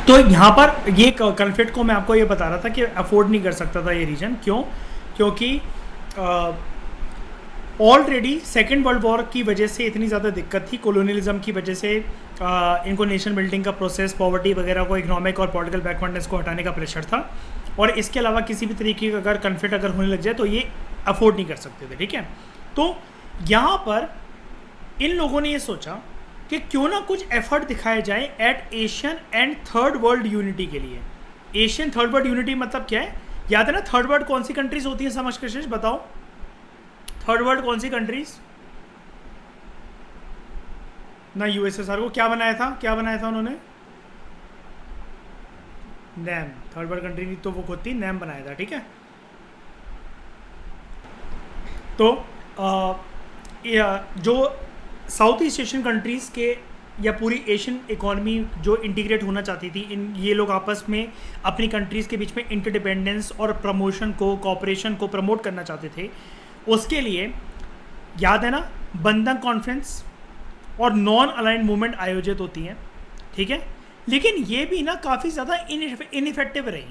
तो यहाँ पर ये कन्फ्लिक्ट को मैं आपको ये बता रहा था कि अफोर्ड नहीं कर सकता था ये रीजन। क्यों? क्योंकि ऑलरेडी सेकेंड वर्ल्ड वॉर की वजह से इतनी ज़्यादा दिक्कत थी, कोलोनियलिज्म की वजह से इनको नेशन बिल्डिंग का प्रोसेस, पॉवर्टी वगैरह को, इकोनॉमिक और पॉलिटिकल बैकवर्डनेस को हटाने का प्रेशर था, और इसके अलावा किसी भी तरीके का अगर कन्फ्लिक्ट अगर होने लग जाए तो ये अफोर्ड नहीं कर सकते थे। ठीक है, तो यहाँ पर इन लोगों ने ये सोचा कि क्यों ना कुछ एफर्ट दिखाया जाए eight Asian and third world unity के लिए। एशियन थर्ड वर्ल्ड यूनिटी मतलब क्या है? याद है ना, थर्ड वर्ल्ड कौन सी कंट्रीज होती हैं? समझ कशिश बताओ, थर्ड वर्ल्ड कौन सी कंट्रीज? ना यूएसएसआर को क्या बनाया था, क्या बनाया था उन्होंने? नैम। थर्ड वर्ल्ड कंट्री तो वो खुद थी, नैम बनाया था। ठीक है, तो जो साउथ ईस्ट एशियन कंट्रीज़ के या पूरी एशियन इकोनॉमी जो इंटीग्रेट होना चाहती थी, इन ये लोग आपस में अपनी कंट्रीज़ के बीच में इंटरडिपेंडेंस और प्रमोशन को, कोऑपरेशन को प्रमोट करना चाहते थे। उसके लिए याद है ना, बंधन कॉन्फ्रेंस और नॉन अलाइंड मूवमेंट आयोजित होती हैं। ठीक है, लेकिन ये भी ना काफ़ी ज़्यादा इनइफेक्टिव रही।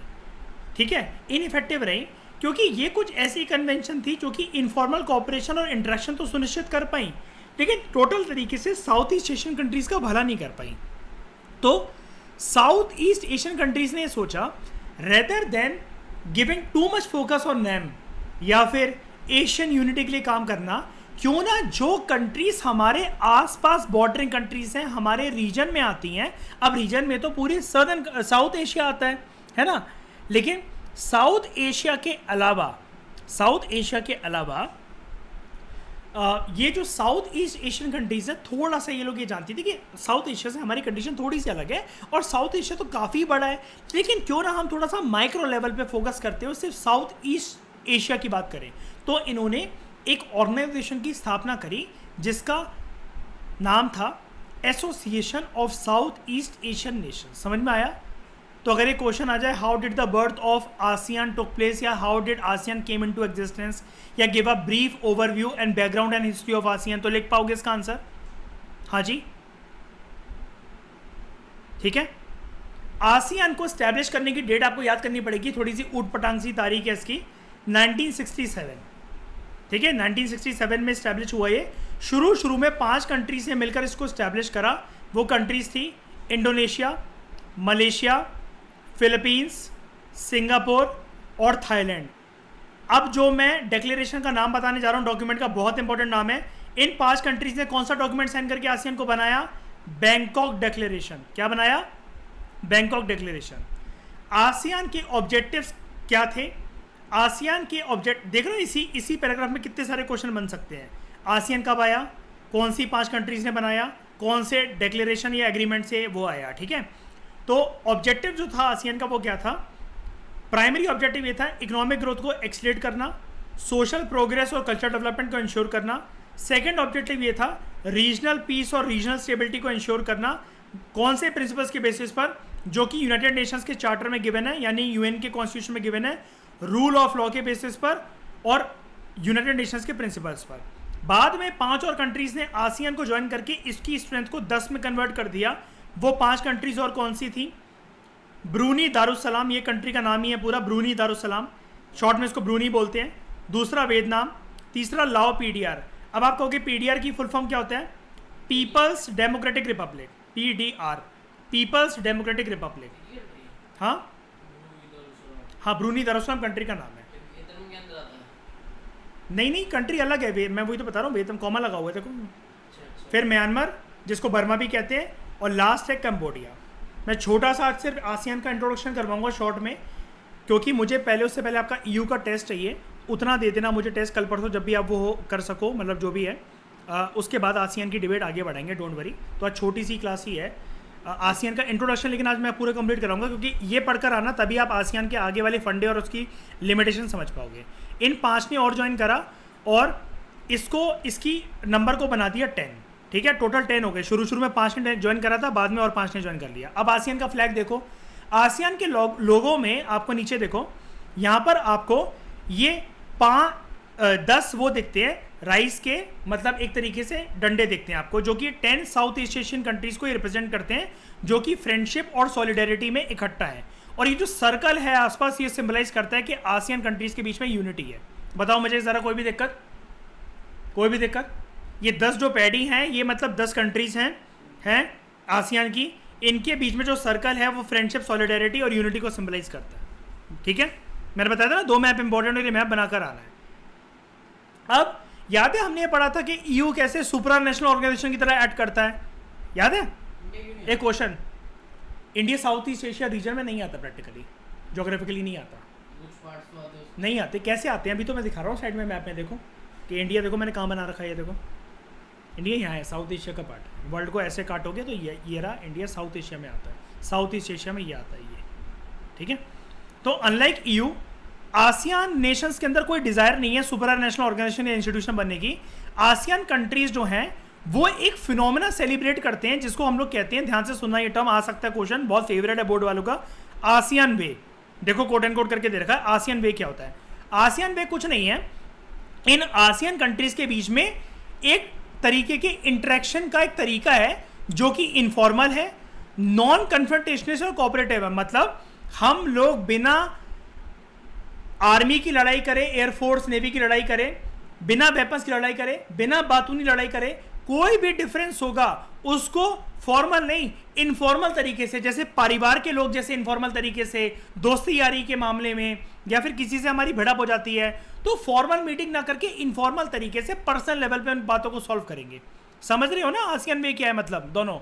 ठीक है, इनइफेक्टिव रही क्योंकि ये कुछ ऐसी कन्वेंशन थी जो कि इनफॉर्मल कोऑपरेशन और इंटरेक्शन तो सुनिश्चित कर पाई, लेकिन टोटल तरीके से साउथ ईस्ट एशियन कंट्रीज़ का भला नहीं कर पाई। तो साउथ ईस्ट एशियन कंट्रीज़ ने सोचा, rather than giving too much focus on NAM या फिर एशियन यूनिटी के लिए काम करना, क्यों ना जो कंट्रीज़ हमारे आसपास बॉर्डरिंग कंट्रीज़ हैं, हमारे रीजन में आती हैं। अब रीजन में तो पूरे सदर्न साउथ एशिया आता है ना, लेकिन साउथ एशिया के अलावा ये जो साउथ ईस्ट एशियन कंट्रीज है, थोड़ा सा ये लोग ये जानती थी कि साउथ एशिया से हमारी कंडीशन थोड़ी सी अलग है, और साउथ एशिया तो काफ़ी बड़ा है, लेकिन क्यों ना हम थोड़ा सा माइक्रो लेवल पे फोकस करते हो, सिर्फ साउथ ईस्ट एशिया की बात करें। तो इन्होंने एक ऑर्गेनाइजेशन की स्थापना करी जिसका नाम था association of south east Asian nation. समझ में आया? तो अगर ये क्वेश्चन आ जाए, how did the birth of ASEAN took place, या how did ASEAN came into existence, या give a brief overview and background and history of ASEAN, तो लिख पाओगे इसका आंसर? हाँ जी, ठीक है। आसियान को स्टैब्लिश करने की डेट आपको याद करनी पड़ेगी, थोड़ी सी ऊट पटांग सी तारीख है इसकी, 1967। ठीक है, 1967 में स्टैब्लिश हुआ ये। शुरू में 5 कंट्रीज ने मिलकर इसको स्टैब्लिश करा। वो कंट्रीज थी इंडोनेशिया, मलेशिया, फिलीपींस, सिंगापुर और थाईलैंड। अब जो मैं डिक्लेरेशन का नाम बताने जा रहा हूँ, डॉक्यूमेंट का बहुत इंपॉर्टेंट नाम है। इन 5 कंट्रीज ने कौन सा डॉक्यूमेंट साइन करके आसियान को बनाया? Bangkok declaration. क्या बनाया? Bangkok declaration. आसियान के ऑब्जेक्टिव्स क्या थे? आसियान के ऑब्जेक्ट देख रहे हो, इसी पैराग्राफ में कितने सारे क्वेश्चन बन सकते हैं। आसियान कब आया, कौन सी 5 कंट्रीज ने बनाया, कौन से डिक्लेरेशन या एग्रीमेंट से वो आया। ठीक है, तो ऑब्जेक्टिव जो था आसियान का वो क्या था? प्राइमरी ऑब्जेक्टिव ये था इकोनॉमिक ग्रोथ को एक्सलेट करना, सोशल प्रोग्रेस और कल्चर डेवलपमेंट को इंश्योर करना। सेकंड ऑब्जेक्टिव ये था रीजनल पीस और रीजनल स्टेबिलिटी को इंश्योर करना। कौन से प्रिंसिपल्स के बेसिस पर? जो कि यूनाइटेड नेशंस के चार्टर में गिवन है, यानी यूएन के कॉन्स्टिट्यूशन में गिवन है, रूल ऑफ लॉ के बेसिस पर और यूनाइटेड नेशंस के प्रिंसिपल्स पर। बाद में 5 और कंट्रीज ने आसियान को ज्वाइन करके इसकी स्ट्रेंथ को 10 में कन्वर्ट कर दिया। वो 5 कंट्रीज और कौन सी थी? ब्रूनी दारुसलाम, ये कंट्री का नाम ही है पूरा, ब्रूनी दारुसलाम, शॉर्ट में इसको ब्रूनी बोलते हैं। दूसरा वियतनाम, तीसरा लाओ पीडीआर। अब आप कहोगे पीडीआर की फुल फॉर्म क्या होता है? People's democratic republic, PDR, people's democratic republic. हाँ, ब्रूनी दारुसलाम कंट्री का नाम है। नहीं, कंट्री अलग है, मैं वही तो बता रहा हूँ, वियतनाम कॉमा लगा हुआ है देखो। फिर म्यांमार, जिसको बर्मा भी कहते हैं, और लास्ट है कंबोडिया। मैं छोटा सा आज सिर्फ आसियान का इंट्रोडक्शन करवाऊंगा शॉर्ट में, क्योंकि मुझे उससे पहले आपका ईयू का टेस्ट चाहिए, उतना दे देना मुझे टेस्ट कल परसों, जब भी आप वो कर सको, मतलब जो भी है। उसके बाद आसियान की डिबेट आगे बढ़ाएंगे, डोंट वरी। तो आज छोटी सी क्लास ही है आसियान का इंट्रोडक्शन, लेकिन आज मैं पूरा कंप्लीट कराऊंगा, क्योंकि ये पढ़कर आना तभी आप आसियान के आगे वाले फंडे और उसकी लिमिटेशन समझ पाओगे। इन 5 ने और ज्वाइन करा और इसकी नंबर को बना दिया 10। ठीक है, टोटल 10 हो गए। शुरू में 5 ने ज्वाइन करा था, बाद में और 5 ने ज्वाइन कर लिया। अब आसियान का फ्लैग देखो, आसियान के लोगों में आपको नीचे देखो, यहाँ पर आपको ये 10 वो दिखते हैं राइस के, मतलब एक तरीके से डंडे दिखते हैं आपको, जो कि 10 साउथ ईस्ट एशियन कंट्रीज को ये रिप्रेजेंट करते हैं, जो कि फ्रेंडशिप और सॉलिडेरिटी में इकट्ठा है। और ये जो सर्कल है आसपास, ये सिंबलाइज करता है कि आसियान कंट्रीज के बीच में यूनिटी है। बताओ मुझे ज़रा, कोई भी दिक्कत? कोई भी दिक्कत? ये 10 जो पैडी हैं, ये मतलब 10 कंट्रीज हैं आसियान की, इनके बीच में जो सर्कल है वो फ्रेंडशिप, सॉलिडेरिटी और यूनिटी को सिंबलाइज करता है। ठीक है, मैंने बताया था ना 2 मैप इंपॉर्टेंट और ये मैप बनाकर आना है। अब याद है हमने ये पढ़ा था कि ईयू कैसे सुपरा नेशनल ऑर्गेनाइजेशन की तरह एक्ट करता है, याद है? एक question, India south east Asia region में नहीं आता, प्रैक्टिकली ज्योग्राफिकली नहीं आता, नहीं आते। कैसे आते हैं? अभी तो मैं दिखा रहा हूँ साइड में मैप में, देखो कि इंडिया, देखो मैंने कहाँ बना रखा है, ये देखो इंडिया यहाँ है, साउथ एशिया का पार्ट। वर्ल्ड को ऐसे काटोगे तो ये रहा इंडिया, साउथ एशिया में आता है, साउथ ईस्ट एशिया में ये आता है ये। ठीक है, तो अनलाइक ईयू, आसियान नेशंस के अंदर कोई डिजायर नहीं है सुपर नेशनल ऑर्गेनाइजेशन या इंस्टीट्यूशन बनने की। आसियान कंट्रीज जो हैं वो एक फिनोमेना सेलिब्रेट करते हैं जिसको हम लोग कहते हैं, ध्यान से सुनना, ये टर्म आ सकता है क्वेश्चन, बहुत फेवरेट है बोर्ड वालों का, आसियान वे। देखो कोट एंड कोट करके दे रखा है, आसियान वे क्या होता है? आसियान वे कुछ नहीं है, इन आसियान कंट्रीज के बीच में एक तरीके के इंटरेक्शन का एक तरीका है जो कि इनफॉर्मल है, नॉन कन्फ्रंटेशनल और कोऑपरेटिव है। मतलब हम लोग बिना आर्मी की लड़ाई करें, एयरफोर्स नेवी की लड़ाई करें, बिना वेपन्स की लड़ाई करें, बिना बातूनी लड़ाई करें, कोई भी डिफरेंस होगा उसको फॉर्मल नहीं, इनफॉर्मल तरीके से, जैसे परिवार के लोग जैसे इनफॉर्मल तरीके से, दोस्ती यारी के मामले में, या फिर किसी से हमारी भिड़प हो जाती है तो फॉर्मल मीटिंग ना करके इनफॉर्मल तरीके से पर्सनल लेवल पे उन बातों को सॉल्व करेंगे। समझ रहे हो ना आसियान वे क्या है? मतलब दोनों,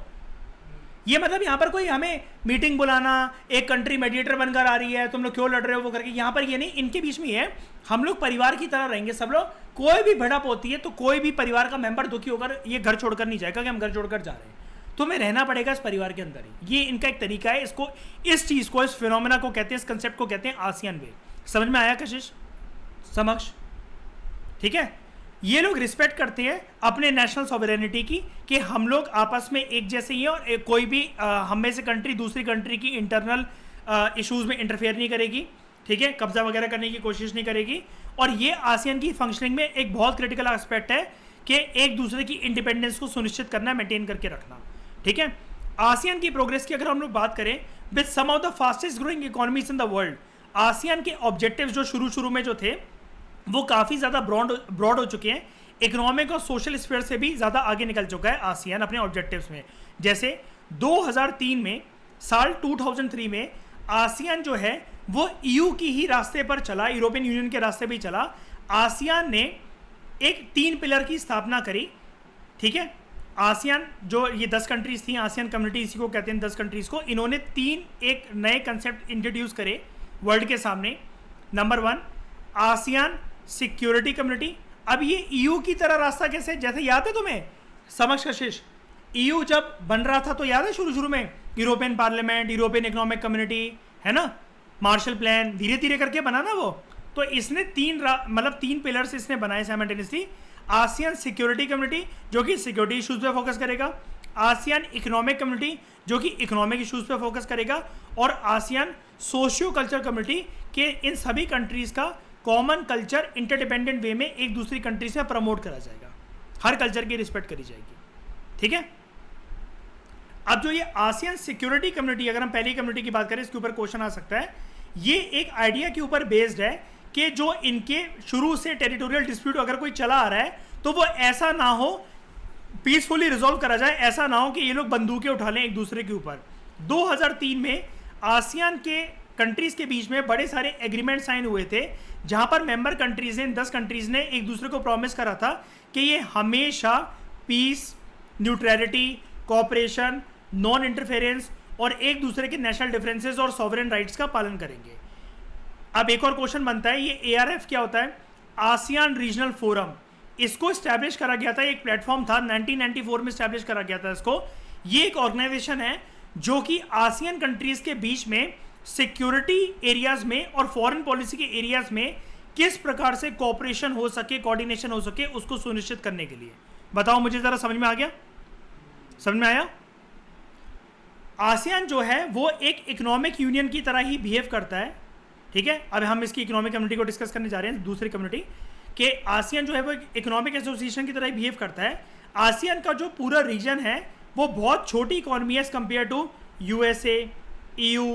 ये मतलब यहाँ पर कोई हमें मीटिंग बुलाना, एक कंट्री मेडिएटर बनकर आ रही है, तुम लोग क्यों लड़ रहे हो वो करके, यहाँ पर ये नहीं, इनके बीच में ये है हम लोग परिवार की तरह रहेंगे सब लोग। कोई भी भिड़प होती है तो कोई भी परिवार का मेंबर दुखी होकर ये घर छोड़कर नहीं जाएगा कि हम घर छोड़कर जा रहे हैं, तुम्हें रहना पड़ेगा इस परिवार के अंदर ही। ये इनका एक तरीका है, इसको, इस चीज़ को, इस फिनोमेना को कहते हैं, इस कंसेप्ट को कहते हैं आसियान वे। समझ में आया कशिश? समक्ष? ठीक है, ये लोग रिस्पेक्ट करते हैं अपने नेशनल सॉवरेनिटी की, कि हम लोग आपस में एक जैसे ही हैं और कोई भी हम में से कंट्री दूसरी कंट्री की इंटरनल इश्यूज में इंटरफेयर नहीं करेगी। ठीक है, कब्जा वगैरह करने की कोशिश नहीं करेगी। और ये आसियान की फंक्शनिंग में एक बहुत क्रिटिकल एस्पेक्ट है कि एक दूसरे की इंडिपेंडेंस को सुनिश्चित करना, मेंटेन करके रखना। ठीक है, आसियान की प्रोग्रेस की अगर हम लोग बात करें, with some of the fastest growing economies in the world, ASEAN के ऑब्जेक्टिव्स जो शुरू में जो थे वो काफ़ी ज़्यादा ब्रॉड हो चुके हैं। इकोनॉमिक और सोशल स्फीयर से भी ज़्यादा आगे निकल चुका है आसियान अपने ऑब्जेक्टिव्स में। जैसे 2003 में, साल 2003 में आसियान जो है वो ईयू की ही रास्ते पर चला, यूरोपियन यूनियन के रास्ते भी चला। आसियान ने एक 3 पिलर की स्थापना करी। ठीक है, आसियान जो ये 10 कंट्रीज थी, आसियान कम्युनिटी इसी को कहते हैं 10 कंट्रीज़ को, इन्होंने 3 एक नए कंसेप्ट इंट्रोड्यूस करे वर्ल्ड के सामने। Number 1, ASEAN security community. अब ये ईयू की तरह रास्ता कैसे, जैसे याद है तुम्हें समक्ष कशिश, ईयू जब बन रहा था तो याद है शुरू में European parliament, European economic community, है ना, मार्शल प्लान, धीरे धीरे करके बना ना वो। तो इसने 3 पिलर्स इसने बनाए साइमल्टेनियसली। आसियान सिक्योरिटी कम्युनिटी जो कि सिक्योरिटी इशूज़ पे फोकस करेगा, आसियान इकोनॉमिक कम्युनिटी जो कि इकोनॉमिक इशूज़ पे फोकस करेगा, और आसियान सोशियो कल्चर कम्युनिटी के इन सभी कंट्रीज़ का कॉमन कल्चर इंटरडिपेंडेंट वे में एक दूसरी कंट्रीज में प्रमोट करा जाएगा, हर कल्चर की रिस्पेक्ट करी जाएगी। ठीक है, अब जो ये आसियान सिक्योरिटी कम्युनिटी, अगर हम पहली कम्युनिटी की बात करें, इसके ऊपर क्वेश्चन आ सकता है। ये एक आइडिया के ऊपर बेस्ड है कि जो इनके शुरू से टेरिटोरियल डिस्प्यूट अगर कोई चला आ रहा है तो वो ऐसा ना हो, पीसफुली रिजॉल्व करा जाए, ऐसा ना हो कि ये लोग बंदूकें उठा लें एक दूसरे के ऊपर। 2003 में आसियान के कंट्रीज़ के बीच में बड़े सारे एग्रीमेंट साइन हुए थे, जहां पर मेंबर कंट्रीज़ ने, 10 कंट्रीज़ ने एक दूसरे को प्रॉमिस करा था कि ये हमेशा peace, neutrality, cooperation, non interference और एक दूसरे के नेशनल डिफरेंसेस और सॉवरेन राइट्स का पालन करेंगे। अब एक और क्वेश्चन बनता है, ये ARF क्या होता है? ASEAN regional forum. इसको इस्टेब्लिश करा गया था, एक प्लेटफॉर्म था, 1994 में इस्टेब्लिश करा गया था इसको। ये एक ऑर्गेनाइजेशन है जो कि आसियान कंट्रीज़ के बीच में सिक्योरिटी एरियाज़ में और फॉरेन पॉलिसी के एरियाज़ में किस प्रकार से कोऑपरेशन हो सके, कोऑर्डिनेशन हो सके, उसको सुनिश्चित करने के लिए। बताओ मुझे ज़रा, समझ में आ गया? समझ में आया? आसियान जो है वो एक इकोनॉमिक यूनियन की तरह ही बिहेव करता है। ठीक है, अब हम इसकी इकोनॉमिक कम्युनिटी को डिस्कस करने जा रहे हैं, दूसरी कम्युनिटी, कि आसियान जो है वो इकोनॉमिक एसोसिएशन की तरह बिहेव करता है। आसियान का जो पूरा रीजन है वो बहुत छोटी इकोनॉमी है as compare to USA, EU,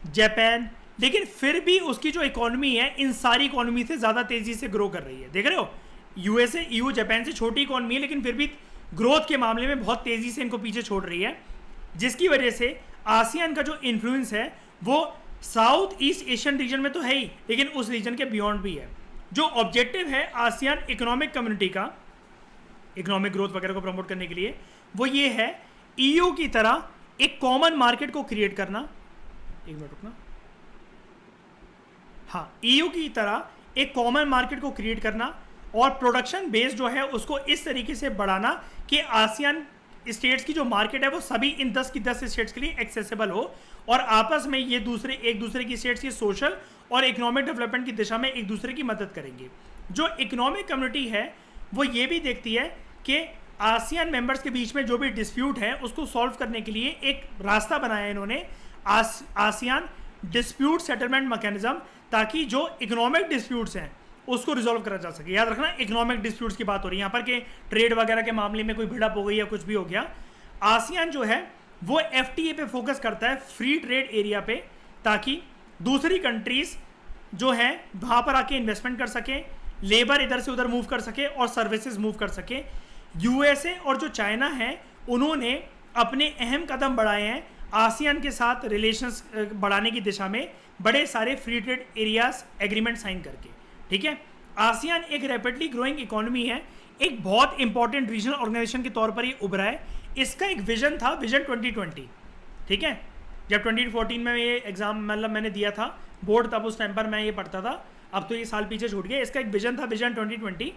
Japan, लेकिन फिर भी उसकी जो इकोनॉमी है इन सारी इकोनॉमी से ज़्यादा तेज़ी से ग्रो कर रही है। देख रहे हो, यूएसए, EU, जापान से छोटी इकोनॉमी है लेकिन फिर भी ग्रोथ के मामले में बहुत तेज़ी से इनको पीछे छोड़ रही है, जिसकी वजह से आसियान का जो इन्फ्लुएंस है वो साउथ ईस्ट एशियन रीजन में तो है ही, लेकिन उस रीजन के बियॉन्ड भी है। जो ऑब्जेक्टिव है आसियान इकोनॉमिक कम्युनिटी का, इकोनॉमिक ग्रोथ वगैरह को प्रमोट करने के लिए, वो ये है EU की तरह एक कॉमन मार्केट को क्रिएट करना। एक मिनट रुकना। हाँ, EU की तरह एक कॉमन मार्केट को क्रिएट करना और प्रोडक्शन बेस जो है उसको इस तरीके से बढ़ाना कि आसियान स्टेट्स की जो मार्केट है वो सभी इन 10 की 10 स्टेट्स के लिए एक्सेसिबल हो और आपस में ये एक दूसरे की स्टेट्स की सोशल और इकोनॉमिक डेवलपमेंट की दिशा में एक दूसरे की मदद करेंगे। जो इकोनॉमिक कम्युनिटी है वो ये भी देखती है कि आसियान मेंबर्स के बीच में जो भी डिस्प्यूट है उसको सॉल्व करने के लिए एक रास्ता बनाया इन्होंने, आसियान डिस्प्यूट सेटलमेंट मैकेनिज्म, ताकि जो इकोनॉमिक डिस्प्यूट्स हैं उसको रिजॉल्व करा जा सके। याद रखना इकोनॉमिक डिस्प्यूट्स की बात हो रही है यहाँ पर, कि ट्रेड वगैरह के मामले में कोई भिड़प हो गई या कुछ भी हो गया। आसियान जो है वो FTA पे फोकस करता है, फ्री ट्रेड एरिया पे, ताकि दूसरी कंट्रीज जो है वहाँ पर आके इन्वेस्टमेंट कर सकें, लेबर इधर से उधर मूव कर सके और सर्विसेज मूव कर सके। USA और जो चाइना है उन्होंने अपने अहम कदम बढ़ाए हैं आसियान के साथ रिलेशंस बढ़ाने की दिशा में, बड़े सारे free trade areas agreement sign करके। ठीक है, आसियान एक रैपिडली ग्रोइंग इकोनॉमी है, एक बहुत इंपॉर्टेंट रीजनल ऑर्गेनाइजेशन के तौर पर ये उभरा है। इसका एक विजन था, विजन 2020। ठीक है, जब 2014 में ये एग्जाम मतलब मैंने दिया था बोर्ड, तब उस टाइम पर मैं ये पढ़ता था, अब तो ये साल पीछे छूट गया। इसका एक विजन था, विजन 2020।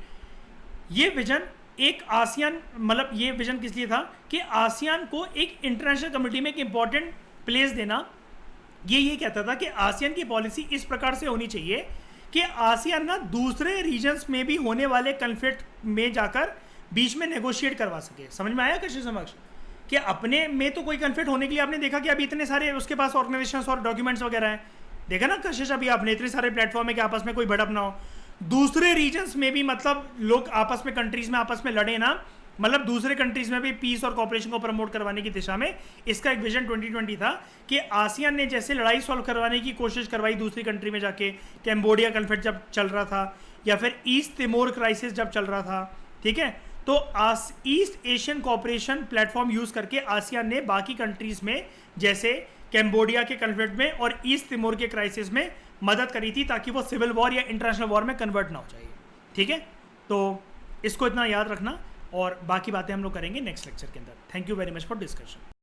ये विजन एक आसियान, मतलब ये विजन किस लिए था कि आसियान को एक इंटरनेशनल कम्युनिटी में एक इंपॉर्टेंट प्लेस देना। ये कहता था कि आसियान की पॉलिसी इस प्रकार से होनी चाहिए कि आसियान ना दूसरे रीजन्स में भी होने वाले कन्फ्लिक्ट में जाकर बीच में नेगोशिएट करवा सके। समझ में आया कृषि समक्ष कि अपने में तो कोई कन्फ्लिक्ट होने के लिए आपने देखा कि अभी इतने सारे उसके पास ऑर्गेनाइजेशंस और डॉक्यूमेंट्स वगैरह हैं, देखा ना कशिश, अभी आपने इतने सारे प्लेटफॉर्म है कि आपस में कोई भड़प ना हो। दूसरे रीजन्स में भी मतलब लोग आपस में, कंट्रीज में आपस में लड़े ना, मतलब दूसरे कंट्रीज में भी पीस और कॉपरेशन को प्रमोट करवाने की दिशा में इसका एक विजन 2020 था कि आसियान ने जैसे लड़ाई सॉल्व करवाने की कोशिश करवाई दूसरी कंट्री में जाके, कैम्बोडिया कन्फ्लिक्ट जब चल रहा था या फिर ईस्ट तिमोर क्राइसिस जब चल रहा था, ठीक है, तो East Asian cooperation platform use करके आसियान ने बाकी कंट्रीज में जैसे कैम्बोडिया के कन्फ्लिक्ट में और ईस्ट तिमोर के क्राइसिस में मदद करी थी, ताकि वो सिविल वॉर या इंटरनेशनल वॉर में कन्वर्ट ना हो जाए। ठीक है, तो इसको इतना याद रखना और बाकी बातें हम लोग करेंगे नेक्स्ट लेक्चर के अंदर। Thank you very much for discussion.